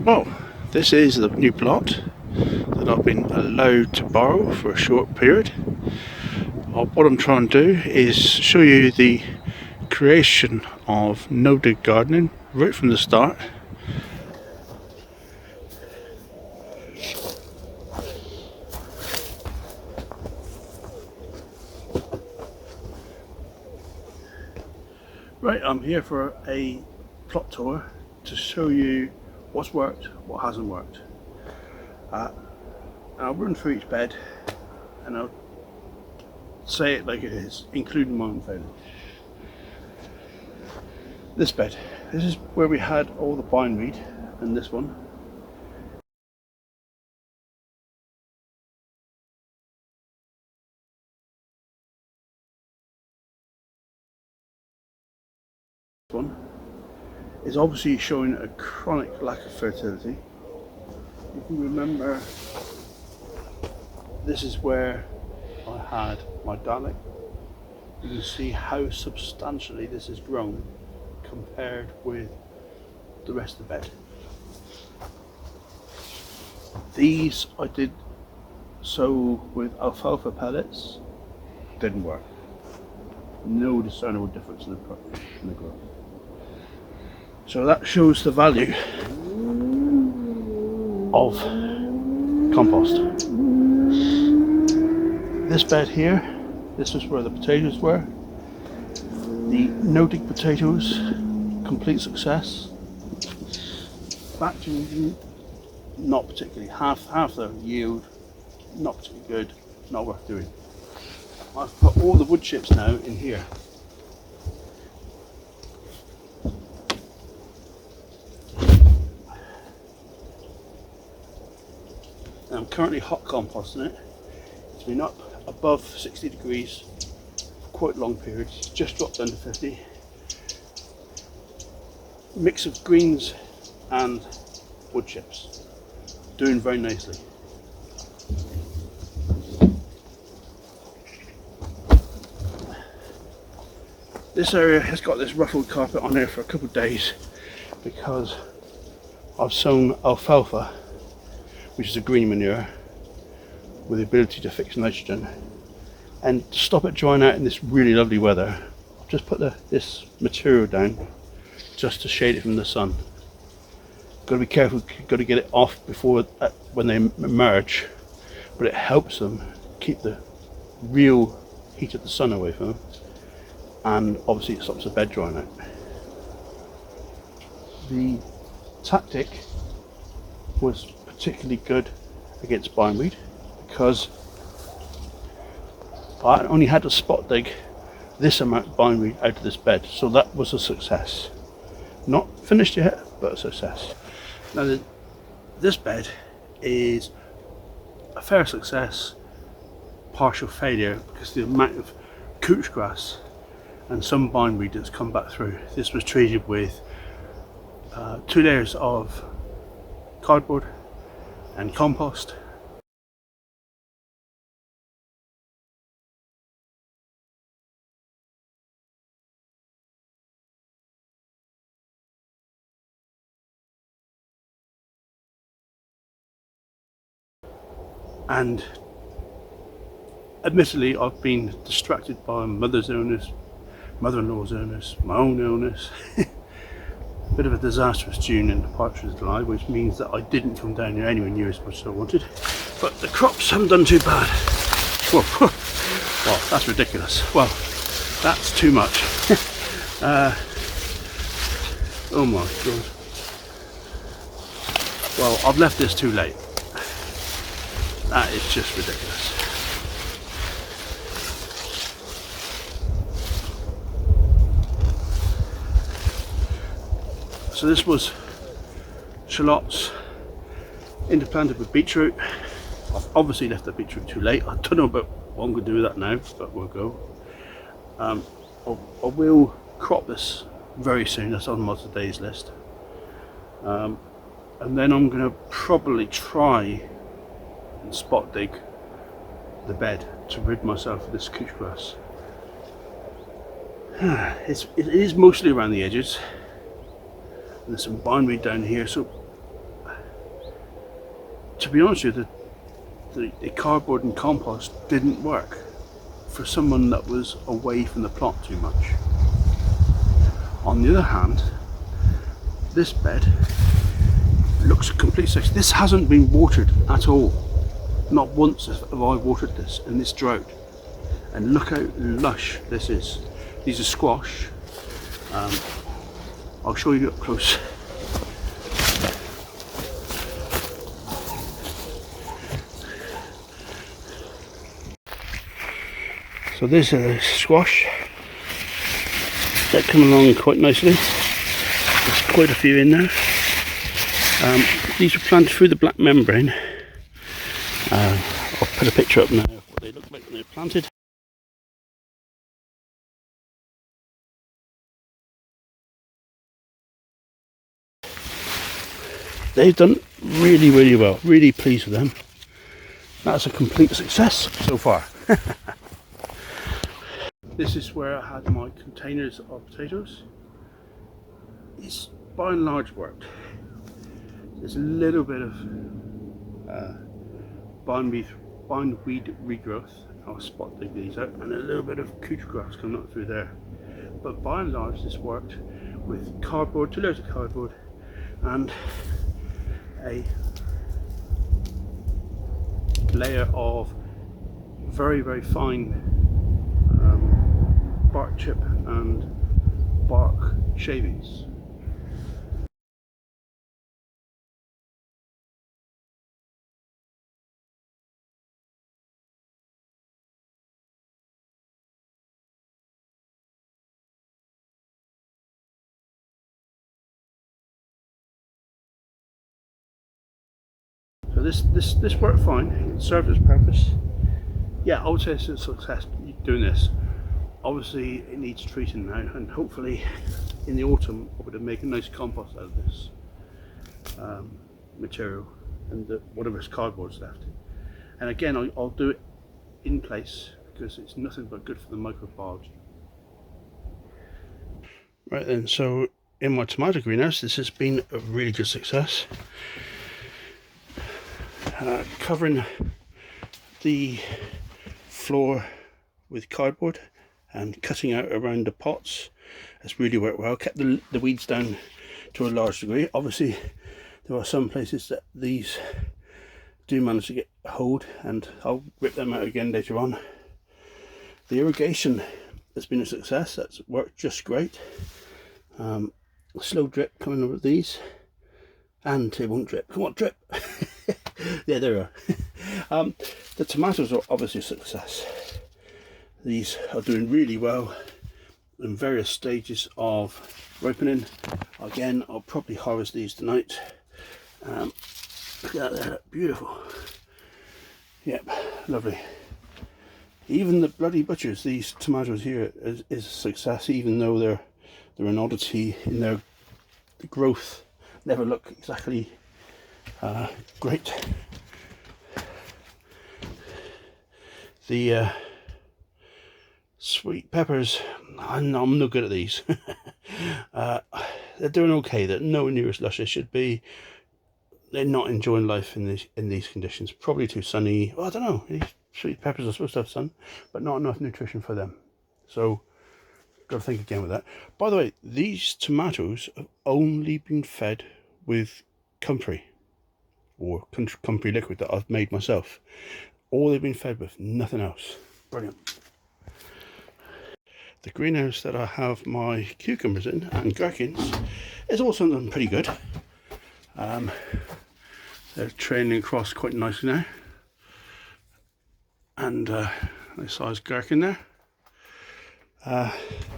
Well, this is the new plot that I've been allowed to borrow for a short period. What I'm trying to do is show you the creation of no-dig gardening right from the start. Right, I'm here for a plot tour to show you what's worked, what hasn't worked. And I'll run through each bed and I'll say it like it is, including my own failure. This bed, this is where we had all the bindweed, and this one. This one is obviously showing a chronic lack of fertility. You can remember this is where I had my Dalek. You can see how substantially this has grown compared with the rest of the bed. These I did sow with alfalfa pellets, didn't work. No discernible difference in the growth. So that shows the value of compost. This bed here, this is where the potatoes were. The no-dig potatoes, complete success. Batching, not particularly. Half the yield, not particularly good, not worth doing. I've put all the wood chips now in here. I'm currently hot composting it. It's been up above 60 degrees for quite long periods. It's just dropped under 50. Mix of greens and wood chips. Doing very nicely. This area has got this ruffled carpet on there for a couple of days because I've sown alfalfa, which is a green manure with the ability to fix nitrogen, and to stop it drying out in this really lovely weather, I've just put this material down just to shade it from the sun. Got to be careful, got to get it off before when they emerge, but it helps them keep the real heat of the sun away from them, and obviously it stops the bed drying out. The tactic was particularly good against bindweed because I only had to spot dig this amount of bindweed out of this bed, so that was a success. Not finished yet, but a success. Now this bed is a fair success, partial failure, because the amount of couch grass and some bindweed that's come back through. This was treated with 2 layers of cardboard and compost. And admittedly, I've been distracted by mother's illness, mother-in-law's illness, my own illness. Bit of a disastrous June in Partridge July, which means that I didn't come down here anywhere near as much as I wanted. But the crops haven't done too bad. Well, that's ridiculous. Well, that's too much. Oh my god. Well, I've left this too late. That is just ridiculous. So this was shallots interplanted with beetroot. I've obviously left the beetroot too late. I don't know about what I'm going to do with that now, but we'll go. I will crop this very soon. That's on my today's list. And then I'm going to probably try and spot dig the bed to rid myself of this couch grass. It is mostly around the edges. And there's some bindweed down here, so to be honest with you, the cardboard and compost didn't work for someone that was away from the plot too much. On the other hand, this bed looks a complete success. This hasn't been watered at all. Not once have I watered this in this drought. And look how lush this is. These are squash. I'll show you up close. So this is squash. They're coming along quite nicely. There's quite a few in there. These were planted through the black membrane. I'll put a picture up now of what they look like when they're planted. They've done really, really well. Really pleased with them. That's a complete success so far. This is where I had my containers of potatoes. It's by and large worked. There's a little bit of bindweed regrowth. I'll spot dig these out, and a little bit of couch grass coming up through there. But by and large this worked with cardboard, 2 layers of cardboard, and a layer of very, very fine bark chip and bark shavings. So this worked fine. It served its purpose. Yeah, I would say it's a success doing this. Obviously it needs treating now, and hopefully in the autumn I'll be able to make a nice compost out of this material and whatever's cardboard's left. And again, I'll do it in place because it's nothing but good for the microbiology. Right then, so in my tomato greenhouse this has been a really good success. Covering the floor with cardboard and cutting out around the pots has really worked well. Kept the weeds down to a large degree. Obviously there are some places that these do manage to get hold, and I'll rip them out again later on. The irrigation has been a success. That's worked just great. Slow drip coming over these, and it won't drip. Come on, drip. Yeah, there we are. The tomatoes are obviously a success. These are doing really well in various stages of ripening. Again, I'll probably harvest these tonight. Look at that, they're beautiful. Yep, lovely. Even the bloody butchers, these tomatoes here is a success, even though they're an oddity in their growth. Never look exactly great. The sweet peppers, I'm no good at these. They're doing okay. They're nowhere near as lush as they should be. They're not enjoying life in these conditions. Probably too sunny. Well, I don't know. These sweet peppers are supposed to have sun, but not enough nutrition for them. So, got to think again with that. By the way, these tomatoes have only been fed with comfrey, or comfrey liquid that I've made myself. All they've been fed with, nothing else. Brilliant. The greenhouse that I have my cucumbers in and gherkins is also done pretty good. They're trailing across quite nicely now, and nice sized gherkin there.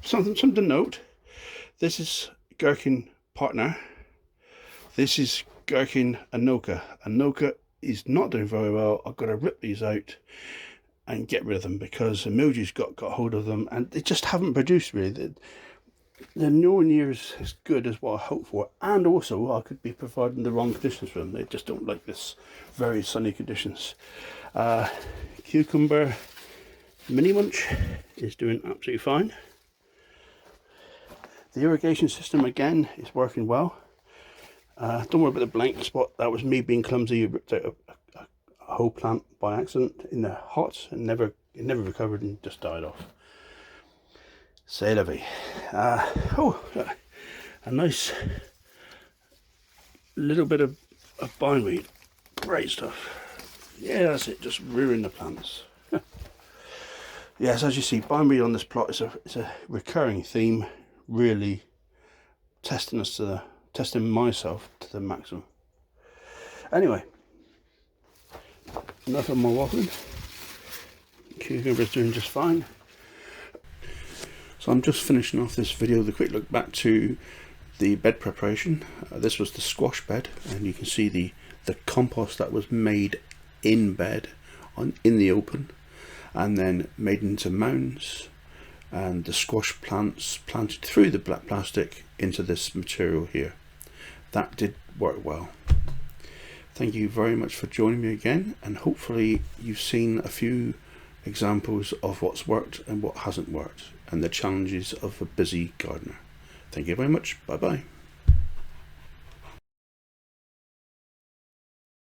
Something to note: this is gherkin partner. This is gherkin Anoka. Anoka is not doing very well. I've got to rip these out and get rid of them because the mildew's got hold of them, and they just haven't produced really. They're nowhere near as good as what I hoped for, and also I could be providing the wrong conditions for them. They just don't like this very sunny conditions. Cucumber mini munch is doing absolutely fine. The irrigation system again is working well. Don't worry about the blank spot. That was me being clumsy. I ripped out a whole plant by accident in the hot, and it never recovered and just died off. C'est la vie. A nice little bit of bindweed. Great stuff. Yeah, that's it. Just ruin the plants. Yes, as you see, bindweed on this plot is a recurring theme. Really testing myself to the maximum. Anyway, enough of my waffling. Cucumber's doing just fine. So I'm just finishing off this video with a quick look back to the bed preparation. This was the squash bed, and you can see the compost that was made in bed in the open, and then made into mounds, and the squash plants planted through the black plastic into this material here. That did work well. Thank you very much for joining me again, and hopefully you've seen a few examples of what's worked and what hasn't worked, and the challenges of a busy gardener. Thank you very much. Bye bye.